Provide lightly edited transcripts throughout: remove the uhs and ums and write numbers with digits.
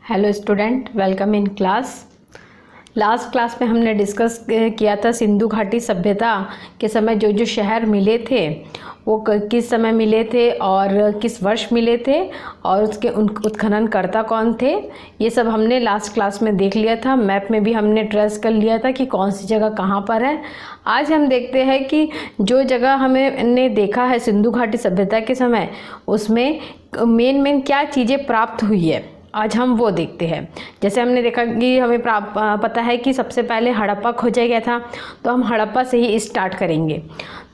Hello student, welcome in class. Last class में हमने discuss किया था सिंधु घाटी सभ्यता के समय जो जो शहर मिले थे वो किस समय मिले थे और किस वर्ष मिले थे और उसके उत्खननकर्ता कौन थे, ये सब हमने लास्ट क्लास में देख लिया था। मैप में भी हमने ट्रेस कर लिया था कि कौन सी जगह कहाँ पर है। आज हम देखते हैं कि जो जगह हमने देखा है सिंधु घाटी सभ्यता के समय, उसमें मेन क्या चीज़ें प्राप्त हुई है, आज हम वो देखते हैं। जैसे हमने देखा कि हमें पता है कि सबसे पहले हड़प्पा खोजा गया था, तो हम हड़प्पा से ही स्टार्ट करेंगे।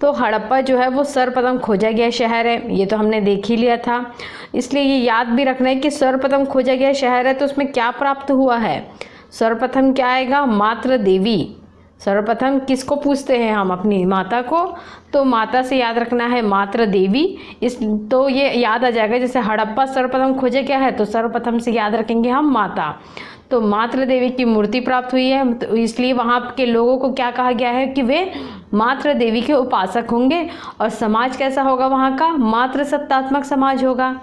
तो हड़प्पा जो है वो सर्वप्रथम खोजा गया शहर है, ये तो हमने देख ही लिया था। इसलिए ये याद भी रखना है कि सर्वप्रथम खोजा गया शहर है तो उसमें क्या प्राप्त हुआ है। सर्वप्रथम क्या आएगा? मातृ देवी। सर्वप्रथम किसको पूछते हैं हम? अपनी माता को। तो माता से याद रखना है मातृ देवी। तो ये याद आ जाएगा, जैसे हड़प्पा सर्वप्रथम खोजे क्या है तो सर्वप्रथम से याद रखेंगे हम माता। तो मातृ देवी की मूर्ति प्राप्त हुई है, तो इसलिए वहाँ के लोगों को क्या कहा गया है कि वे मातृ देवी के उपासक होंगे। और समाज कैसा होगा वहाँ का? मातृसत्तात्मक समाज होगा,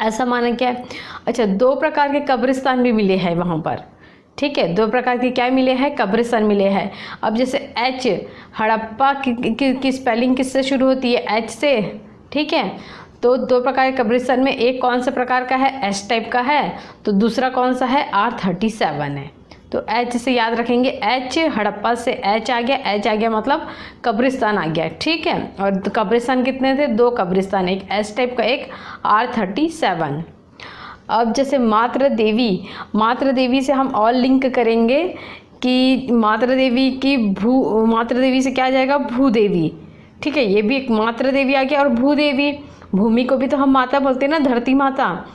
ऐसा माना गया है। अच्छा, दो प्रकार के कब्रिस्तान भी मिले हैं वहाँ पर, ठीक है। दो प्रकार के क्या मिले हैं? कब्रिस्तान मिले हैं। अब जैसे एच, हड़प्पा की स्पेलिंग किससे शुरू होती है? एच से, ठीक है। तो दो प्रकार के कब्रिस्तान में एक कौन सा प्रकार का है? एस टाइप का है। तो दूसरा कौन सा है? R37 है। तो एच से याद रखेंगे, एच, हड़प्पा से एच आ गया, एच आ गया मतलब कब्रिस्तान आ गया, ठीक है। और कब्रिस्तान कितने थे? दो कब्रिस्तान, एक एस टाइप का, एक R37। अब जैसे मातृ देवी से हम और लिंक करेंगे कि मातृ देवी से क्या आ जाएगा? भूदेवी, ठीक है। ये भी एक मातृ देवी आ गया। और भूदेवी, भूमि को भी तो हम माता बोलते हैं ना, धरती माता।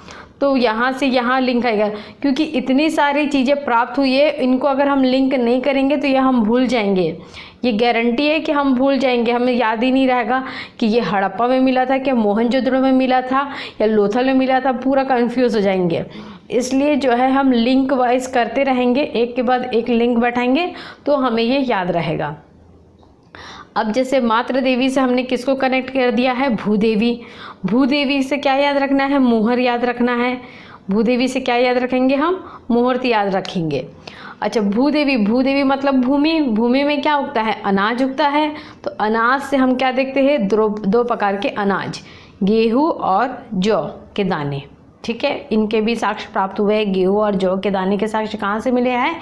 तो यहाँ से यहाँ लिंक आएगा, क्योंकि इतनी सारी चीज़ें प्राप्त हुई है, इनको अगर हम लिंक नहीं करेंगे तो ये हम भूल जाएंगे। ये गारंटी है कि हम भूल जाएंगे, हमें याद ही नहीं रहेगा कि ये हड़प्पा में मिला था, क्या मोहनजोदड़ो में मिला था, या लोथल में मिला था, पूरा कंफ्यूज हो जाएंगे। इसलिए जो है हम लिंक वाइज करते रहेंगे, एक के बाद एक लिंक बैठाएंगे तो हमें ये याद रहेगा। अब जैसे मातृ देवी से हमने किसको कनेक्ट कर दिया है? भूदेवी। भूदेवी से क्या याद रखना है? मुहर याद रखना है। भूदेवी से क्या याद रखेंगे हम? मुहूर्त याद रखेंगे। अच्छा, भूदेवी मतलब भूमि। भूमि में क्या उगता है? अनाज उगता है। तो अनाज से हम क्या देखते हैं? दो प्रकार के अनाज, गेहूँ और जौ के दाने, ठीक है। इनके भी साक्ष्य प्राप्त हुए हैं। गेहूँ और जौ के दाने के साक्ष्य कहाँ से मिले हैं?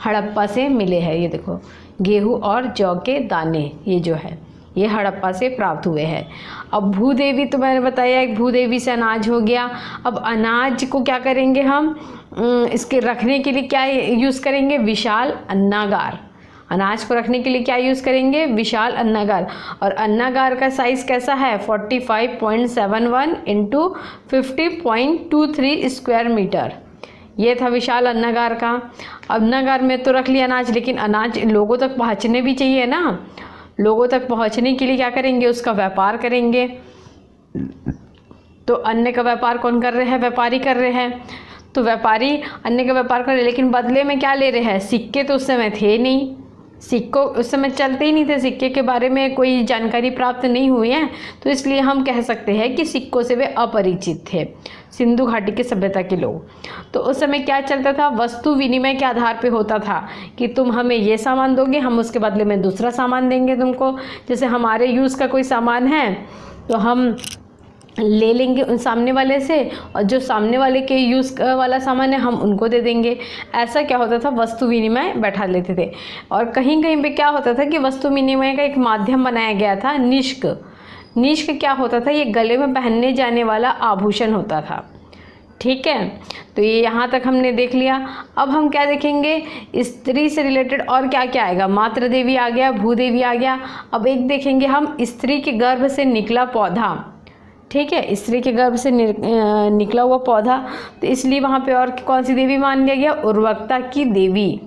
हड़प्पा से मिले हैं। ये देखो, गेहूँ और जौ के दाने, ये जो है ये हड़प्पा से प्राप्त हुए हैं। अब भूदेवी तो मैंने बताया, एक भूदेवी से अनाज हो गया। अब अनाज को क्या करेंगे हम? इसके रखने के लिए क्या यूज़ करेंगे? विशाल अन्नागार। अनाज को रखने के लिए क्या यूज़ करेंगे? विशाल अन्नागार। और अन्नागार का साइज़ कैसा है? 45.71 × 50.23 स्क्वायर मीटर। ये था विशाल अन्नागार का। अन्नागार में तो रख लिया अनाज, लेकिन अनाज लोगों तक पहुंचने भी चाहिए ना। लोगों तक पहुंचने के लिए क्या करेंगे? उसका व्यापार करेंगे। तो अन्न का व्यापार कौन कर रहे हैं? व्यापारी कर रहे हैं। तो व्यापारी अन्न का व्यापार कर रहे हैं, लेकिन बदले में क्या ले रहे हैं? सिक्के तो उस समय थे नहीं, सिक्कों उस समय चलते ही नहीं थे, सिक्के के बारे में कोई जानकारी प्राप्त नहीं हुई है। तो इसलिए हम कह सकते हैं कि सिक्कों से वे अपरिचित थे, सिंधु घाटी की सभ्यता के लोग। तो उस समय क्या चलता था? वस्तु विनिमय के आधार पे होता था कि तुम हमें ये सामान दोगे, हम उसके बदले में दूसरा सामान देंगे तुमको। जैसे हमारे यूज़ का कोई सामान है तो हम ले लेंगे उन सामने वाले से, और जो सामने वाले के यूज़ वाला सामान है हम उनको दे देंगे। ऐसा क्या होता था? वस्तु विनिमय बैठा लेते थे। और कहीं कहीं पे क्या होता था कि वस्तु विनिमय का एक माध्यम बनाया गया था, निष्क। निष्क क्या होता था? ये गले में पहनने जाने वाला आभूषण होता था, ठीक है। तो ये यहाँ तक हमने देख लिया। अब हम क्या देखेंगे? स्त्री से रिलेटेड और क्या क्या आएगा? मातृ देवी आ गया, भूदेवी आ गया। अब एक देखेंगे हम, स्त्री के गर्भ से निकला पौधा, ठीक है। स्त्री के गर्भ से निकला हुआ पौधा, तो इसलिए वहाँ पे और कौन सी देवी मान लिया गया? उर्वरकता की देवी।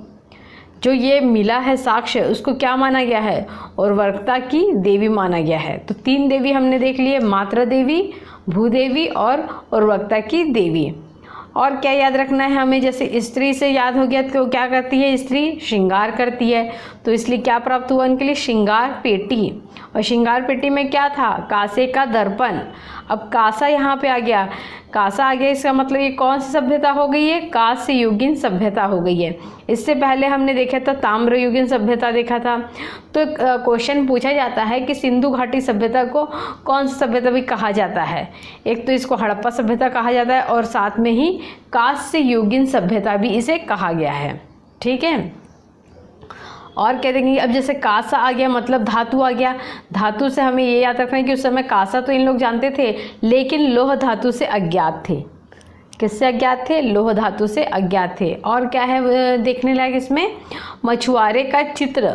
जो ये मिला है साक्ष्य, उसको क्या माना गया है? उर्वरकता की देवी माना गया है। तो तीन देवी हमने देख लिए, मातृ देवी, भूदेवी और उर्वरकता की देवी। और क्या याद रखना है हमें? जैसे स्त्री से याद हो गया तो क्या करती है स्त्री? श्रृंगार करती है। तो इसलिए क्या प्राप्त हुआ उनके लिए? श्रृंगार पेटी। और श्रृंगार पेटी में क्या था, कांसे का दर्पण। अब कांसा यहाँ पे आ गया, कांसा आ गया, इसका मतलब ये कौन सी सभ्यता हो गई है, कांस्य युगीन सभ्यता हो गई है। इससे पहले हमने देखा था ताम्र युगीन सभ्यता देखा था। तो क्वेश्चन पूछा जाता है कि सिंधु घाटी सभ्यता को कौन सी सभ्यता भी कहा जाता है। एक तो इसको हड़प्पा सभ्यता कहा जाता है और साथ में ही कांस्य युगीन सभ्यता भी इसे कहा गया है। ठीक है, और कह देंगे अब जैसे कांसा आ गया मतलब धातु आ गया। धातु से हमें ये याद रखना है कि उस समय कांसा तो इन लोग जानते थे, लेकिन लोह धातु से अज्ञात थे। किससे अज्ञात थे, लोह धातु से अज्ञात थे। और क्या है देखने लायक इसमें, मछुआरे का चित्र,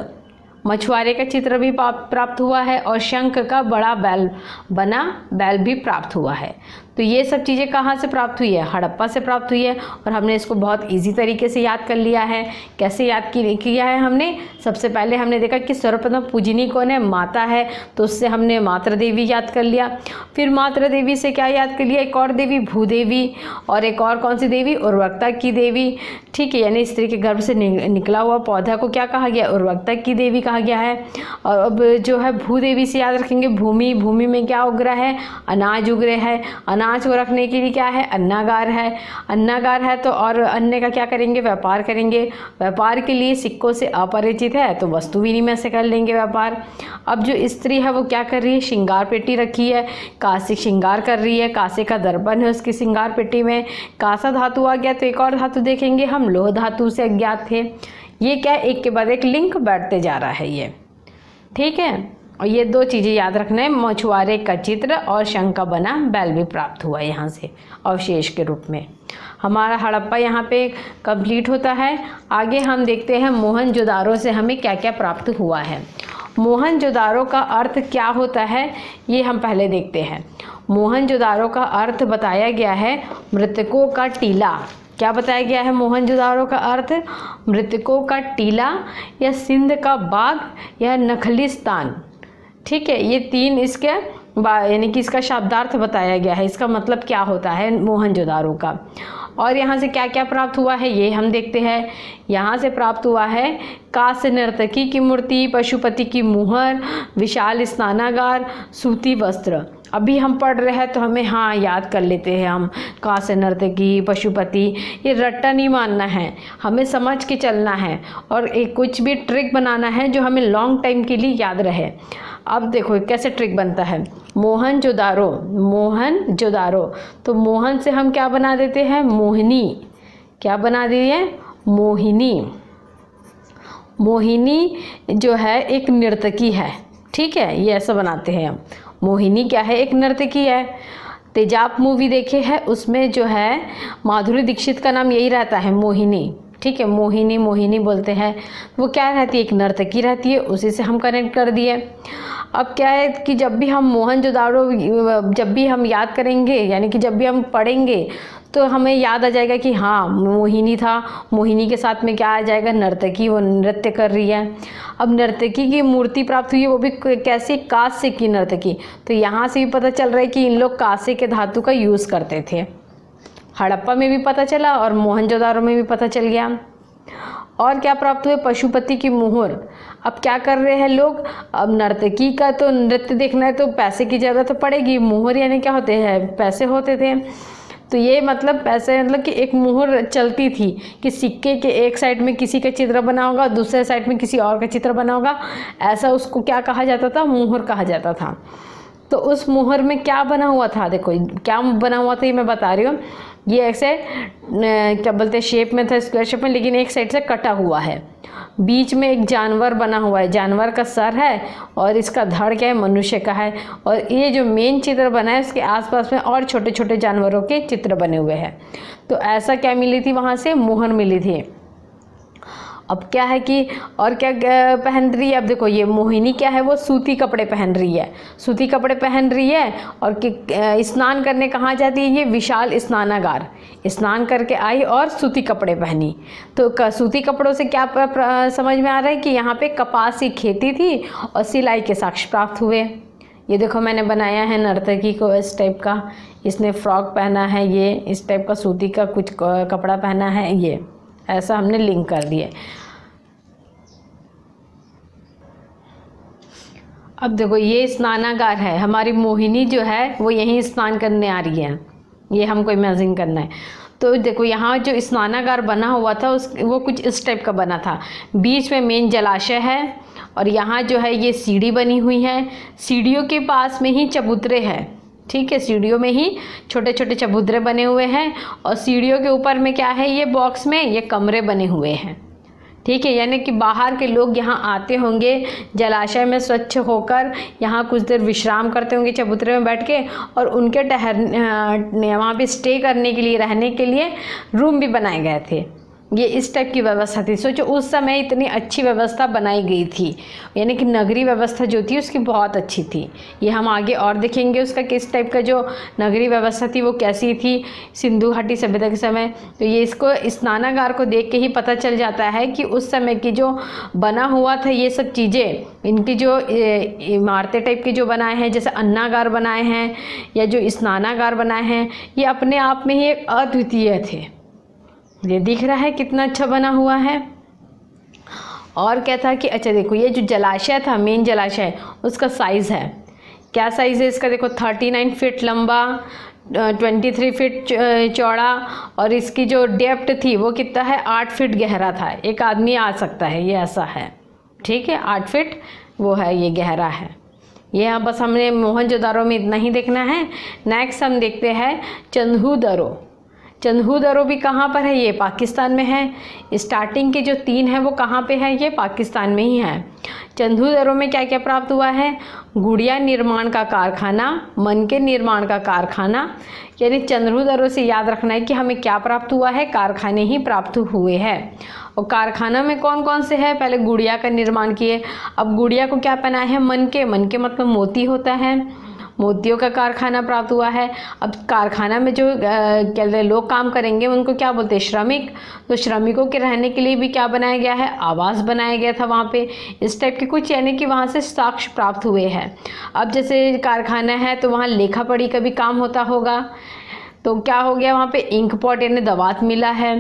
मछुआरे का चित्र भी प्राप्त हुआ है और शंख का बड़ा बैल बना बैल भी प्राप्त हुआ है। तो ये सब चीज़ें कहाँ से प्राप्त हुई है, हड़प्पा से प्राप्त हुई है। और हमने इसको बहुत इजी तरीके से याद कर लिया है। कैसे याद किया है हमने, सबसे पहले हमने देखा कि सर्वप्रथम पूजनी कौन है, माता है, तो उससे हमने मातृ देवी याद कर लिया। फिर मातृ देवी से क्या याद कर लिया, एक और देवी भूदेवी, और एक और कौन सी देवी, उर्वरकता की देवी। ठीक है, यानी स्त्री के गर्भ से निकला हुआ पौधा को क्या कहा गया, उर्वरकता की देवी कहा गया है। और अब जो है भूदेवी से याद रखेंगे भूमि, भूमि में क्या उग रहा है, अनाज उग रहा है, अनाज को रखने के लिए क्या है, अन्नागार है, अन्नागार है तो और अन्न का क्या करेंगे, व्यापार करेंगे। व्यापार के लिए सिक्कों से अपरिचित है तो वस्तु विनिमय से कर लेंगे व्यापार। अब जो स्त्री है वो क्या कर रही है, श्रृंगार पेटी रखी है, कांसे श्रृंगार कर रही है, कांसे का दर्पण है उसकी श्रृंगार पेटी में। कांसा धातु आ गया तो एक और धातु देखेंगे हम, लोह धातु से अज्ञात थे। ये क्या, एक के बाद एक लिंक बैठते जा रहा है ये। ठीक है, और ये दो चीज़ें याद रखना है, मछुआरे का चित्र और शंख का बना बैल भी प्राप्त हुआ यहाँ से अवशेष के रूप में। हमारा हड़प्पा यहाँ पे कंप्लीट होता है। आगे हम देखते हैं मोहनजोदारो से हमें क्या क्या प्राप्त हुआ है। मोहनजोदारो का अर्थ क्या होता है ये हम पहले देखते हैं। मोहनजोदारो का अर्थ बताया गया है मृतकों का टीला। क्या बताया गया है मोहनजोदारो का अर्थ, मृतकों का टीला या सिंध का बाग या नखलिस्तान। ठीक है, ये तीन इसके यानी कि इसका शब्दार्थ बताया गया है, इसका मतलब क्या होता है मोहनजोदारो का। और यहाँ से क्या क्या प्राप्त हुआ है ये हम देखते हैं। यहाँ से प्राप्त हुआ है कांस्य नर्तकी की मूर्ति, पशुपति की मुहर, विशाल स्नानागार, सूती वस्त्र। अभी हम पढ़ रहे हैं तो हमें हाँ याद कर लेते हैं हम, कांस्य नर्तकी, पशुपति, ये रट्टा नहीं मानना है, हमें समझ के चलना है और एक कुछ भी ट्रिक बनाना है जो हमें लॉन्ग टाइम के लिए याद रहे। अब देखो कैसे ट्रिक बनता है, मोहनजोदारो, मोहनजोदारो, तो मोहन से हम क्या बना देते हैं, मोहिनी। क्या बना दिए, मोहिनी। मोहिनी जो है एक नर्तकी है। ठीक है, ये ऐसा बनाते हैं हम। मोहिनी क्या है, एक नर्तकी है। तेजाब मूवी देखे है, उसमें जो है माधुरी दीक्षित का नाम यही रहता है, मोहिनी। ठीक है, मोहिनी मोहिनी बोलते हैं। वो क्या रहती है, एक नर्तकी रहती है, उसी से हम कनेक्ट कर दिए। अब क्या है कि जब भी हम मोहनजोदारो जब भी हम याद करेंगे, यानी कि जब भी हम पढ़ेंगे तो हमें याद आ जाएगा कि हाँ मोहिनी था, मोहिनी के साथ में क्या आ जाएगा, नर्तकी, वो नृत्य कर रही है। अब नर्तकी की मूर्ति प्राप्त हुई है, वो भी कैसी, कांस्य की नर्तकी। तो यहाँ से भी पता चल रहा है कि इन लोग कांसे के धातु का यूज़ करते थे। हड़प्पा में भी पता चला और मोहनजोदारो में भी पता चल गया। और क्या प्राप्त हुए, पशुपति की मुहर। अब क्या कर रहे हैं लोग, अब नर्तकी का तो नृत्य देखना है तो पैसे की ज़रूरत तो पड़ेगी। मुहर यानी क्या होते हैं, पैसे होते थे। तो ये मतलब पैसे मतलब कि एक मुहर चलती थी कि सिक्के के एक साइड में किसी का चित्र बना होगा, दूसरे साइड में किसी और का चित्र बना होगा, ऐसा उसको क्या कहा जाता था, मुहर कहा जाता था। तो उस मुहर में क्या बना हुआ था, देखो क्या बना हुआ था ये मैं बता रही हूँ। ये ऐसे क्या बोलते हैं, शेप में था, स्क्वायर शेप में, लेकिन एक साइड से कटा हुआ है। बीच में एक जानवर बना हुआ है, जानवर का सर है और इसका धड़ क्या है, मनुष्य का है। और ये जो मेन चित्र बना है उसके आसपास में और छोटे छोटे जानवरों के चित्र बने हुए हैं। तो ऐसा क्या मिली थी, वहाँ से मुहर मिली थी। अब क्या है कि और क्या पहन रही है, अब देखो ये मोहिनी क्या है, वो सूती कपड़े पहन रही है, सूती कपड़े पहन रही है। और स्नान करने कहाँ जाती है, ये विशाल स्नानागार, स्नान करके आई और सूती कपड़े पहनी। तो सूती कपड़ों से क्या समझ में आ रहा है कि यहाँ पे कपास की खेती थी और सिलाई के साक्ष्य प्राप्त हुए। ये देखो मैंने बनाया है नर्तकी को इस टाइप का, इसने फ्रॉक पहना है, ये इस टाइप का सूती का कुछ कपड़ा पहना है, ये ऐसा हमने लिंक कर दिए। अब देखो ये स्नानागार है, हमारी मोहिनी जो है वो यहीं स्नान करने आ रही है, ये हमको इमेजिन करना है। तो देखो यहाँ जो स्नानागार बना हुआ था वो कुछ इस टाइप का बना था, बीच में मेन जलाशय है और यहाँ जो है ये सीढ़ी बनी हुई है, सीढ़ियों के पास में ही चबूतरे हैं, ठीक है, सीढ़ियों में ही छोटे छोटे चबूतरे बने हुए हैं और सीढ़ियों के ऊपर में क्या है, ये बॉक्स में ये कमरे बने हुए हैं, ठीक है। यानी कि बाहर के लोग यहाँ आते होंगे जलाशय में स्वच्छ होकर, यहाँ कुछ देर विश्राम करते होंगे चबूतरे में बैठ के, और उनके ठहरने वहाँ पे स्टे करने के लिए, रहने के लिए रूम भी बनाए गए थे। ये इस टाइप की व्यवस्था थी। सोचो उस समय इतनी अच्छी व्यवस्था बनाई गई थी, यानी कि नगरीय व्यवस्था जो थी उसकी बहुत अच्छी थी। ये हम आगे और देखेंगे उसका किस टाइप का जो नगरीय व्यवस्था थी वो कैसी थी सिंधु घाटी सभ्यता के समय। तो ये इसको स्नानागार को देख के ही पता चल जाता है कि उस समय की जो बना हुआ था ये सब चीज़ें, इनकी जो इमारतें टाइप के जो बनाए हैं, जैसे अन्नागार बनाए हैं या जो स्नानागार बनाए हैं, ये अपने आप में ही एक अद्वितीय थे। ये दिख रहा है कितना अच्छा बना हुआ है। और क्या था कि अच्छा देखो ये जो जलाशय था, मेन जलाशय, उसका साइज़ है, क्या साइज़ है इसका, देखो 39 फीट लंबा, 23 फीट चौड़ा, और इसकी जो डेप्थ थी वो कितना है, 8 फीट गहरा था, एक आदमी आ सकता है, ये ऐसा है, ठीक है, 8 फीट वो है, ये गहरा है। ये बस हमने मोहनजोदारो में इतना ही देखना है। नेक्स्ट हम देखते हैं चंदहूदरो। चंदहूदरो भी कहाँ पर है, ये पाकिस्तान में है। स्टार्टिंग के जो 3 है वो कहाँ पे है, ये पाकिस्तान में ही है। चंदहूदरो में क्या क्या प्राप्त हुआ है, गुड़िया निर्माण का कारखाना, मन के निर्माण का कारखाना। यानी चंदहूदरो से याद रखना है कि हमें क्या प्राप्त हुआ है, कारखाने ही प्राप्त हुए हैं। और कारखाना में कौन कौन से है, पहले गुड़िया का निर्माण किए। अब गुड़िया को क्या पहना है, मन के मतलब मोती होता है, मोतियों का कारखाना प्राप्त हुआ है। अब कारखाना में जो लोग काम करेंगे उनको क्या बोलते हैं, श्रमिक। तो श्रमिकों के रहने के लिए भी क्या बनाया गया है, आवास बनाया गया था वहाँ पे, इस टाइप के कुछ, यानी कि वहाँ से साक्ष्य प्राप्त हुए हैं। अब जैसे कारखाना है तो वहाँ लेखा पढ़ी का भी काम होता होगा, तो क्या हो गया वहाँ पे इंक पॉट यानी दवात मिला है।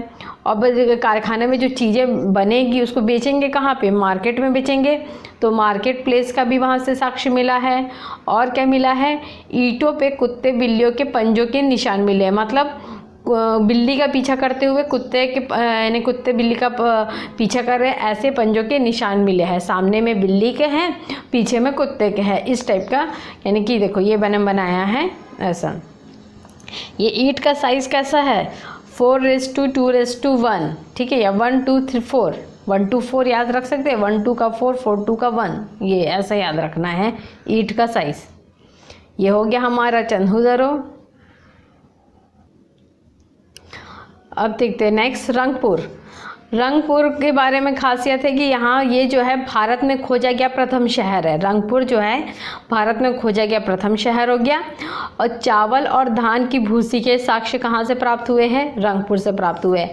अब कारखाने में जो चीज़ें बनेगी उसको बेचेंगे कहाँ पे, मार्केट में बेचेंगे, तो मार्केट प्लेस का भी वहाँ से साक्ष्य मिला है। और क्या मिला है, ईंटों पे कुत्ते बिल्लियों के पंजों के निशान मिले हैं, मतलब बिल्ली का पीछा करते हुए कुत्ते के यानी कुत्ते बिल्ली का पीछा कर रहे हैं, ऐसे पंजों के निशान मिले हैं, सामने में बिल्ली के हैं, पीछे में कुत्ते के हैं, इस टाइप का। यानी कि देखो ये बनाया है ऐसा। ये ईंट का साइज़ कैसा है, 4:2:1, ठीक है, या 1 2 3 4, 1 2 4 याद रख सकते हैं, 1 2 का 4 4 2 का 1, ये ऐसा याद रखना है ईंट का साइज़। ये हो गया हमारा चंदहूदरो। अब देखते हैं नेक्स्ट रंगपुर। रंगपुर के बारे में खासियत है कि यहाँ ये जो है भारत में खोजा गया प्रथम शहर है। रंगपुर जो है भारत में खोजा गया प्रथम शहर हो गया। और चावल और धान की भूसी के साक्ष्य कहाँ से प्राप्त हुए हैं, रंगपुर से प्राप्त हुए हैं।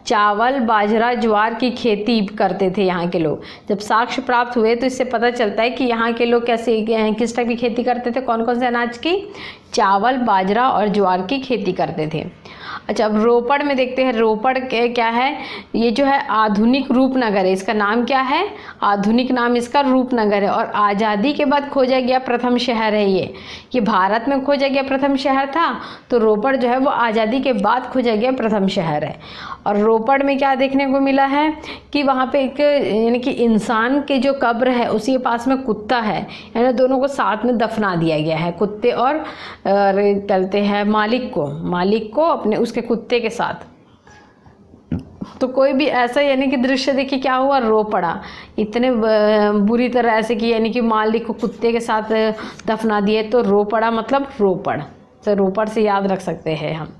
चावल, बाजरा, ज्वार की खेती करते थे यहाँ के लोग। जब साक्ष्य प्राप्त हुए तो इससे पता चलता है कि यहाँ के लोग कैसे, किस टाइप की खेती करते थे, कौन कौन से अनाज की, चावल, बाजरा और ज्वार की खेती करते थे। अच्छा, अब रोपड़ में देखते हैं। रोपड़ क्या है, ये जो है आधुनिक रूपनगर है, इसका नाम क्या है, आधुनिक नाम इसका रूपनगर है। और आज़ादी के बाद खोजा गया प्रथम शहर है ये भारत में खोजा गया प्रथम शहर था, तो रोपड़ जो है वो आज़ादी के बाद खोजा गया प्रथम शहर है। और रोपड़ में क्या देखने को मिला है कि वहाँ पे एक यानी कि इंसान के जो कब्र है उसी के पास में कुत्ता है, यानी दोनों को साथ में दफना दिया गया है, कुत्ते और कहते हैं मालिक को अपने उसके कुत्ते के साथ। तो कोई भी ऐसा यानी कि दृश्य देखिए क्या हुआ, रो पड़ा इतने बुरी तरह ऐसे कि यानी कि मालिक को कुत्ते के साथ दफना दिए, तो रो पड़ा मतलब रोपड़, तो रोपड़ से याद रख सकते हैं हम।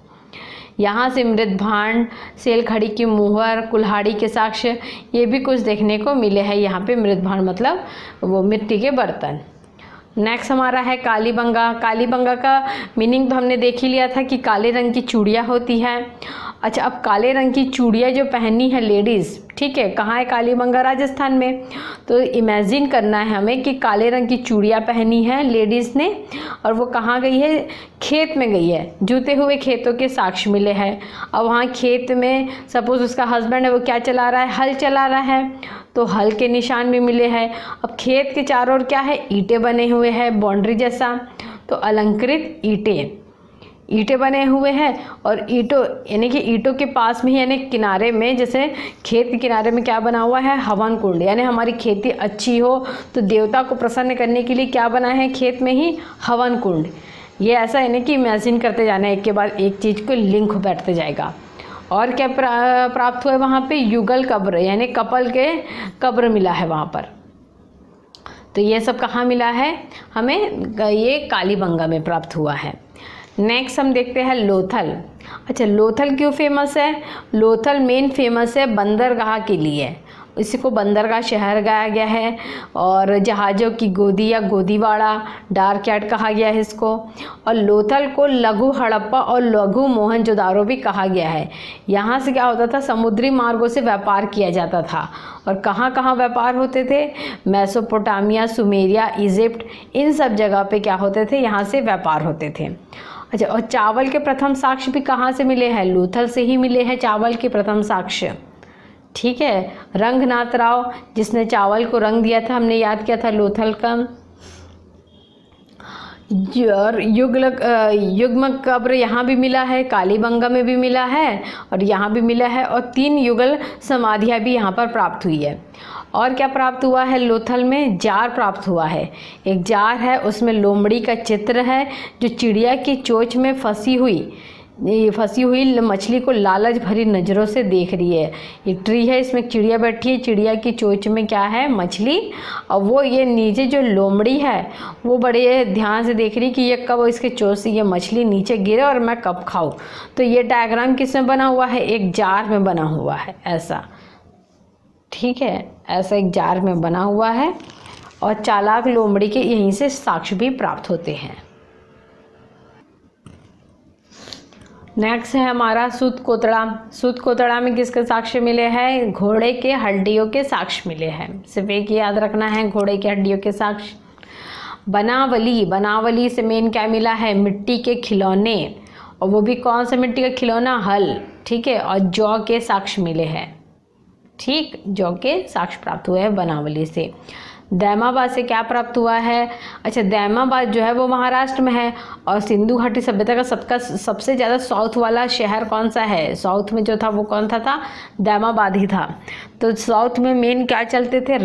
यहाँ से मृदभांड, सेलखड़ी की मुहर, कुल्हाड़ी के साक्ष्य, ये भी कुछ देखने को मिले हैं यहाँ पे। मृदभांड मतलब वो मिट्टी के बर्तन। नेक्स्ट हमारा है कालीबंगा। कालीबंगा का मीनिंग तो हमने देख ही लिया था कि काले रंग की चूड़ियाँ होती है। अच्छा, अब काले रंग की चूड़ियाँ जो पहनी है लेडीज़, ठीक है, कहाँ है? कालीबंगा राजस्थान में। तो इमेजिन करना है हमें कि काले रंग की चूड़ियाँ पहनी है लेडीज़ ने, और वो कहाँ गई है? खेत में गई है। जूते हुए खेतों के साक्ष्य मिले हैं। अब वहाँ खेत में सपोज़ उसका हस्बैंड है, वो क्या चला रहा है? हल चला रहा है, तो हल के निशान भी मिले हैं। अब खेत के चारों ओर क्या है? ईंटें बने हुए हैं, बाउंड्री जैसा, तो अलंकृत ईंटें बने हुए हैं। और ईंटों यानी कि ईंटों के पास में ही, यानी किनारे में, जैसे खेत के किनारे में क्या बना हुआ है? हवन कुंड। यानी हमारी खेती अच्छी हो तो देवता को प्रसन्न करने के लिए क्या बना है? खेत में ही हवन कुंड। ये ऐसा यानी कि इमेजिन करते जाना है, एक के बाद एक चीज़ को लिंक बैठते जाएगा। और क्या प्राप्त हुआ है वहाँ पे? युगल कब्र, यानी कपल के कब्र मिला है वहाँ पर। तो ये सब कहाँ मिला है हमें? ये कालीबंगा में प्राप्त हुआ है। नेक्स्ट हम देखते हैं लोथल। अच्छा, लोथल क्यों फेमस है? लोथल मेन फेमस है बंदरगाह के लिए। इसी को बंदरगाह शहर कहा गया है, और जहाज़ों की गोदी या गोदीवाड़ा, डार्क यार्ड कहा गया है इसको। और लोथल को लघु हड़प्पा और लघु मोहनजोदारो भी कहा गया है। यहाँ से क्या होता था? समुद्री मार्गों से व्यापार किया जाता था। और कहाँ कहाँ व्यापार होते थे? मेसोपोटामिया, सुमेरिया, इजिप्ट, इन सब जगह पे क्या होते थे? यहाँ से व्यापार होते थे। अच्छा, और चावल के प्रथम साक्ष्य भी कहाँ से मिले हैं? लोथल से ही मिले हैं चावल के प्रथम साक्ष्य। ठीक है, रंगनाथ राव जिसने चावल को रंग दिया था, हमने याद किया था लोथल का। और युग्म कब्र यहाँ भी मिला है, कालीबंगा में भी मिला है, और यहाँ भी मिला है। और 3 युगल समाधियाँ भी यहाँ पर प्राप्त हुई है। और क्या प्राप्त हुआ है? लोथल में जार प्राप्त हुआ है। एक जार है, उसमें लोमड़ी का चित्र है जो चिड़िया की चोंच में फंसी हुई मछली को लालच भरी नज़रों से देख रही है। ये ट्री है, इसमें चिड़िया बैठी है, चिड़िया की चोंच में क्या है? मछली। और वो ये नीचे जो लोमड़ी है वो बड़े ध्यान से देख रही कि ये कब इसके चोंच से ये मछली नीचे गिरे और मैं कब खाऊं। तो ये डायग्राम किस में बना हुआ है? एक जार में बना हुआ है ऐसा। ठीक है, ऐसा एक जार में बना हुआ है। और चालाक लोमड़ी के यहीं से साक्ष्य भी प्राप्त होते हैं। नेक्स्ट है हमारा सूत कोतड़ा। सूत कोतड़ा में किसके साक्ष्य मिले हैं? घोड़े के हड्डियों के साक्ष्य मिले हैं। सिर्फ एक याद रखना है, घोड़े के हड्डियों के साक्ष्य। बनावली से मेन क्या मिला है? मिट्टी के खिलौने, और वो भी कौन सा मिट्टी का खिलौना? हल। ठीक है, और जौ के साक्ष्य मिले हैं। ठीक, जौ के साक्ष्य प्राप्त हुए हैं बनावली से। दैमाबाद से क्या प्राप्त हुआ है? अच्छा, दैमाबाद जो है वो महाराष्ट्र में है, और सिंधु घाटी सभ्यता का सबसे ज़्यादा साउथ वाला शहर कौन सा है? साउथ में जो था वो कौन था? दैमाबाद ही था। तो साउथ में मेन क्या चलते थे?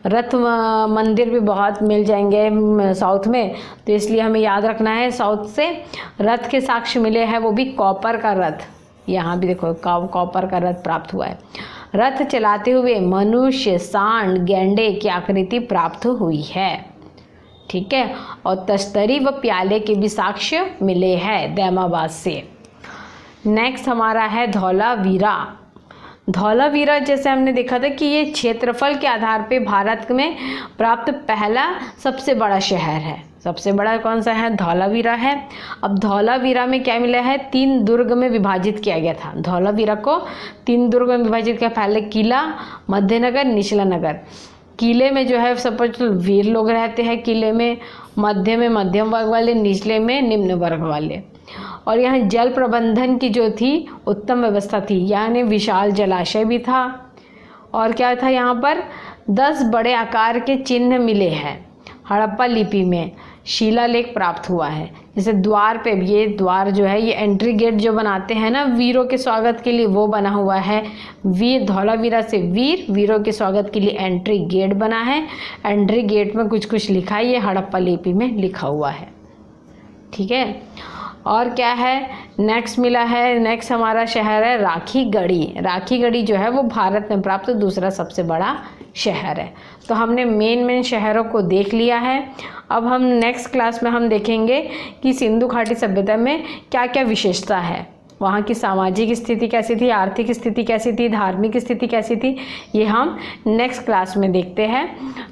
रथ मंदिर भी बहुत मिल जाएंगे साउथ में, तो इसलिए हमें याद रखना है साउथ से रथ के साक्ष्य मिले हैं, वो भी कॉपर का रथ। यहाँ भी देखो कॉपर का रथ प्राप्त हुआ है। रथ चलाते हुए मनुष्य, सांड, गैंडे की आकृति प्राप्त हुई है। ठीक है, और तस्तरी व प्याले के भी साक्ष्य मिले हैं दैमाबाद से। नेक्स्ट हमारा है धौलावीरा। धौलावीरा जैसे हमने देखा था कि ये क्षेत्रफल के आधार पे भारत में प्राप्त पहला सबसे बड़ा शहर है। सबसे बड़ा कौन सा है? धौलावीरा है। अब धौलावीरा में क्या मिला है? 3 दुर्ग में विभाजित किया गया था। धौलावीरा को 3 दुर्ग में विभाजित किया। पहले किला, मध्यनगर, निचला नगर। किले में जो है सब वीर लोग रहते हैं किले में, मध्य में मध्यम वर्ग वाले, निचले में निम्न वर्ग वाले। और यहाँ जल प्रबंधन की जो थी उत्तम व्यवस्था थी, यानी विशाल जलाशय भी था। और क्या था यहाँ पर? 10 बड़े आकार के चिन्ह मिले हैं। हड़प्पा लिपि में शिलालेख प्राप्त हुआ है। जैसे द्वार पे, ये द्वार जो है ये एंट्री गेट जो बनाते हैं ना वीरों के स्वागत के लिए, वो बना हुआ है। धौलावीरा से वीरों के स्वागत के लिए एंट्री गेट बना है। एंट्री गेट में कुछ कुछ लिखा है, ये हड़प्पा लिपि में लिखा हुआ है। ठीक है, और क्या है? नेक्स्ट मिला है, नेक्स्ट हमारा शहर है राखीगढ़ी। राखीगढ़ी जो है वो भारत में प्राप्त दूसरा सबसे बड़ा शहर है। तो हमने मेन शहरों को देख लिया है। अब हम नेक्स्ट क्लास में हम देखेंगे कि सिंधु घाटी सभ्यता में क्या क्या विशेषता है, वहाँ की सामाजिक स्थिति कैसी थी, आर्थिक स्थिति कैसी थी, धार्मिक स्थिति कैसी थी, ये हम नेक्स्ट क्लास में देखते हैं।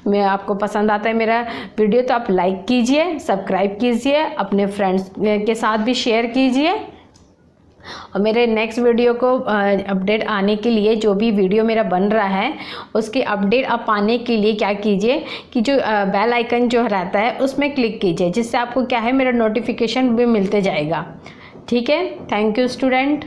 मैं आपको पसंद आता है मेरा वीडियो तो आप लाइक कीजिए, सब्सक्राइब कीजिए, अपने फ्रेंड्स के साथ भी शेयर कीजिए। और मेरे नेक्स्ट वीडियो को अपडेट आने के लिए, जो भी वीडियो मेरा बन रहा है उसके अपडेट आप पाने के लिए क्या कीजिए कि जो बेल आइकन जो रहता है उसमें क्लिक कीजिए, जिससे आपको क्या है मेरा नोटिफिकेशन भी मिलते जाएगा। ठीक है, थैंक यू स्टूडेंट।